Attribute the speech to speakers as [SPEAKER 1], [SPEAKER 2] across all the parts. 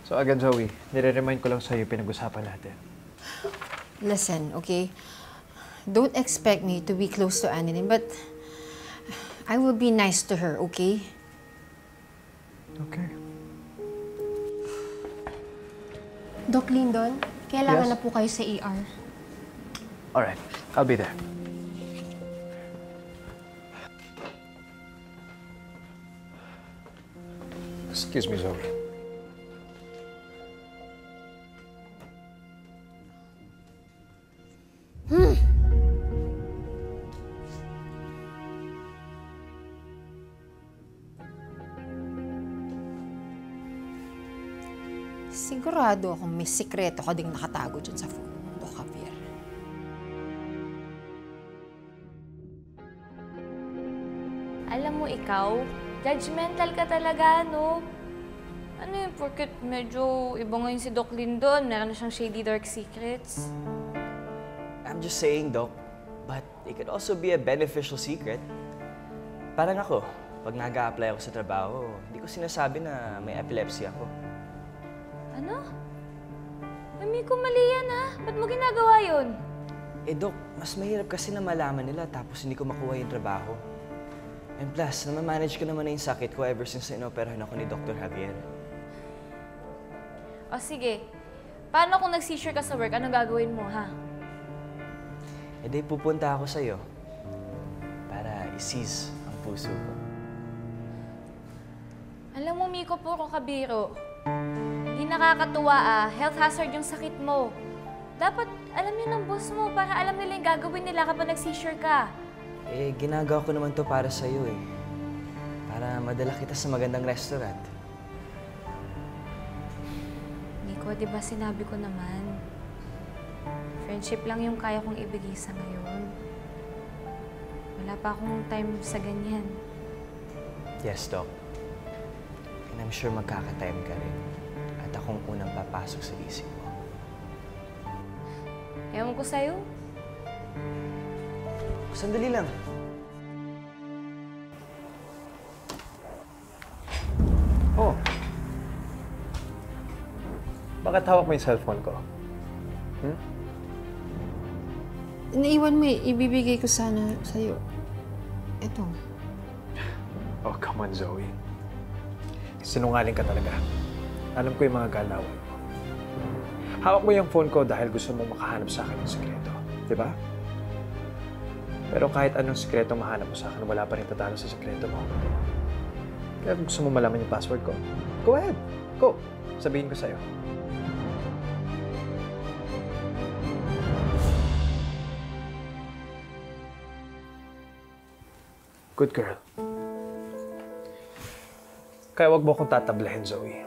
[SPEAKER 1] So agad, Zoe, nire-remind ko lang sa'yo pinag-usapan natin.
[SPEAKER 2] Listen, okay? Don't expect me to be close to Annalyn, but I will be nice to her, okay?
[SPEAKER 1] Okay.
[SPEAKER 3] Doc Lindon, kailangan
[SPEAKER 1] Yes?
[SPEAKER 3] na po kayo sa ER.
[SPEAKER 1] Alright, I'll be there. Excuse me, Zoe.
[SPEAKER 2] Sigurado akong may sikreto ka ding nakatago dyan sa phone mo, Doc Javier.
[SPEAKER 4] Alam mo ikaw, judgmental ka talaga, no? Ano yun, porket medyo iba ngayon si Doc Lindon, meron na siyang shady dark secrets.
[SPEAKER 5] I'm just saying, Doc, but it could also be a beneficial secret. Parang ako, pag nag-a-apply ako sa trabaho, hindi ko sinasabi na may epilepsy ako.
[SPEAKER 4] Ano? Miko, mali yan, ha? Ba't mo ginagawa yun?
[SPEAKER 5] Eh, Doc, mas mahirap kasi na malaman nila tapos hindi ko makuha yung trabaho. And plus, namamanage ko naman na yung sakit ko ever since na-inoperahan ako ni Dr. Javier.
[SPEAKER 4] O sige, paano kung nag-seizure ka sa work, anong gagawin mo, ha?
[SPEAKER 5] Eh, di pupunta ako sa'yo para i-seize ang puso ko.
[SPEAKER 4] Alam mo, Miko, puro kabiro. Hindi nakakatuwa, ah. Health hazard yung sakit mo. Dapat alam yun ng boss mo para alam nila yung gagawin nila kapag nag-seizure ka.
[SPEAKER 5] Eh, ginagawa ko naman to para sa'yo eh. Para madala kita sa magandang restaurant.
[SPEAKER 4] Miko, di ba sinabi ko naman, friendship lang yung kaya kong ibigay sa ngayon. Wala pa akong time sa ganyan.
[SPEAKER 5] Yes, Doc. And I'm sure magkaka-time ka rin. At akong unang papasok sa isip mo.
[SPEAKER 4] Ewan ko sa'yo.
[SPEAKER 5] Sandali lang.
[SPEAKER 1] Oh. Bakit hawak mo yung cellphone ko?
[SPEAKER 2] Naiwan mo eh. Ibibigay ko sana sa'yo. Ito.
[SPEAKER 1] Oh, come on, Zoe. Sinungaling ka talaga. Alam ko yung mga galawan mo. Hawak mo yung phone ko dahil gusto mong makahanap sa akin ng sikreto. Di ba? Pero kahit anong sikreto mahanap mo sa akin, wala pa rin tatalo sa sikreto mo. Kaya kung gusto mo malaman yung password ko, go ahead. Go. Sabihin ko sa'yo. Good girl. Kaya wag mo akong tatablahin, Zoe.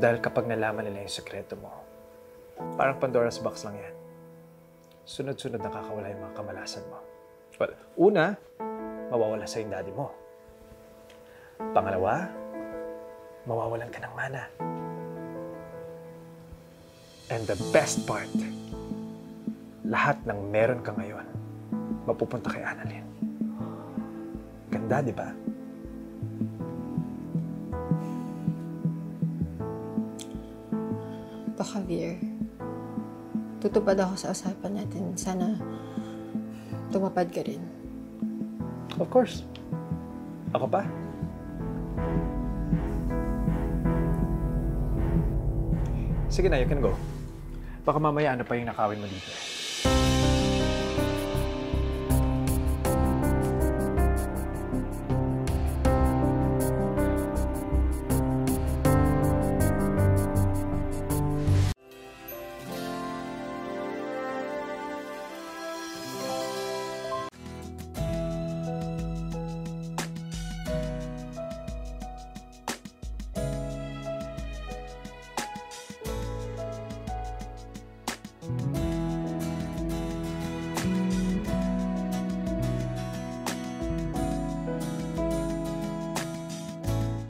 [SPEAKER 1] Dahil kapag nalaman nila yung sekreto mo, parang Pandora's box lang yan. Sunod-sunod nakakawala yung mga kamalasan mo. Well, una, mawawala sa yung daddy mo. Pangalawa, mawawalan ka ng mana. And the best part, lahat ng meron ka ngayon, mapupunta kay Annalyn. Ganda, di ba?
[SPEAKER 2] Doc Javier, tutupad ako sa usapan natin. Sana tumapad ka rin.
[SPEAKER 1] Of course. Ako pa? Sige na, you can go. Baka mamaya ano pa yung nakawin mo dito.